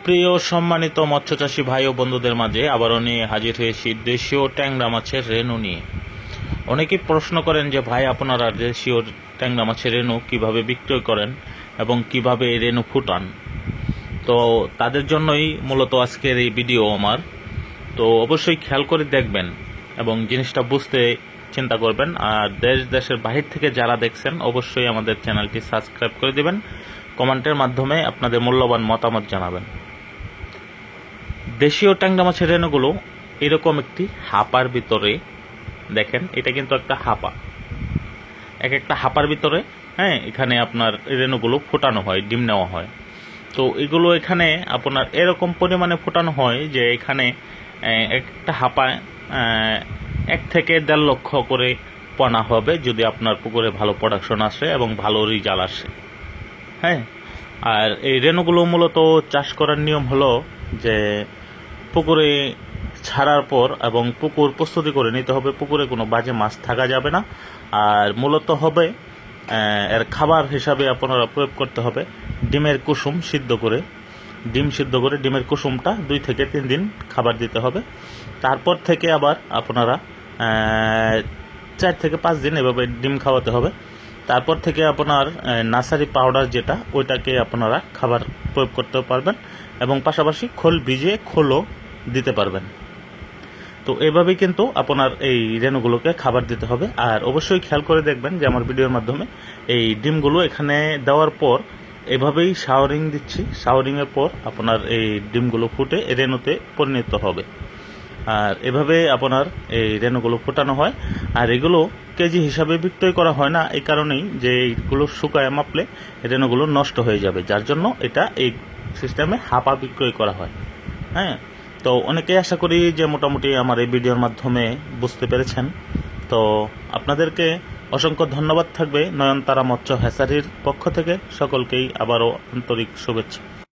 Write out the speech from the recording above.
প্রিয় সম্মানিত মৎস্যচাষী ভাই ও বন্ধুদের মাঝে আবারও নিয়ে হাজির হয়েছি দেশীয় ট্যাংরা মাছের রেণু নিয়ে। অনেকেই প্রশ্ন করেন যে ভাই আপনারা দেশীয় ট্যাংরা মাছের রেণু কিভাবে বিক্রয় করেন এবং কিভাবে এই রেণু ফুটান। তো তাদের জন্যই মূলত আজকের এই ভিডিও আমার। তো অবশ্যই খেয়াল করে দেখবেন এবং জিনিসটা বুঝতে চিন্তা করবেন। আর দেশের বাহির থেকে যারা দেখছেন অবশ্যই আমাদের চ্যানেলটি সাবস্ক্রাইব করে দিবেন, কমেন্টের মাধ্যমে আপনাদের মূল্যবান মতামত জানাবেন। দেশীয় ট্যাংরা মাছের রেণুগুলো এরকম একটি হাপার ভিতরে, দেখেন এটা কিন্তু একটা হাপা, একটা হাপার ভিতরে এখানে আপনার রেণুগুলো ফোটানো হয়, ডিম নেওয়া হয়। তো এগুলো এখানে আপনার এরকম পরিমাণে ফোটানো হয় যে এখানে একটা হাপায় 1 থেকে 1.5 লক্ষ করে পোনা হবে যদি আপনার পুকুরে ভালো প্রোডাকশন আসে এবং ভালো রেজাল্ট আসে। আর এই রেণুগুলো মূলত চাষ করার নিয়ম হলো যে পুকুরে ছাড়ার পর এবং পুকুর প্রস্তুতি করে নিতে হবে, পুকুরে কোনো বাজে মাছ থাকা যাবে না। আর মূলত হবে এর খাবার হিসাবে আপনারা প্রয়োগ করতে হবে ডিমের কুসুম সিদ্ধ করে, ডিমের কুসুমটা 2 থেকে 3 দিন খাবার দিতে হবে। তারপর থেকে আবার আপনারা 4 থেকে 5 দিন এভাবে ডিম খাওয়াতে হবে। তারপর থেকে আপনার নার্সারি পাউডার যেটা, ওইটাকে আপনারা খাবার প্রয়োগ করতে পারবেন এবং পাশাপাশি খোল ভিজিয়ে খোলও দিতে পারবেন। তো এভাবেই কিন্তু আপনার এই রেণুগুলোকে খাবার দিতে হবে। আর অবশ্যই খেয়াল করে দেখবেন যে আমার ভিডিওর মাধ্যমে এই ডিমগুলো এখানে দেওয়ার পর এভাবেই শাওয়ারিং দিচ্ছি। শাওয়ারিংয়ের পর আপনার এই ডিমগুলো ফুটে রেণুতে পরিণত হবে। আর এভাবে আপনার এই রেণুগুলো ফোটানো হয়। আর এগুলো কেজি হিসাবে বিক্রয় করা হয় না, এই কারণেই যে এইগুলো শুকায় মাপলে রেণুগুলো নষ্ট হয়ে যাবে, যার জন্য এটা এই সিস্টেমে হাপা বিক্রয় করা হয়। তো অনেকেই আশা করি যে মোটামুটি আমার এই ভিডিওর মাধ্যমে বুঝতে পেরেছেন। তো আপনাদেরকে অসংখ্য ধন্যবাদ থাকবে নয়নতারা মৎস্য হ্যাচারির পক্ষ থেকে। সকলকেই আবারও আন্তরিক শুভেচ্ছা।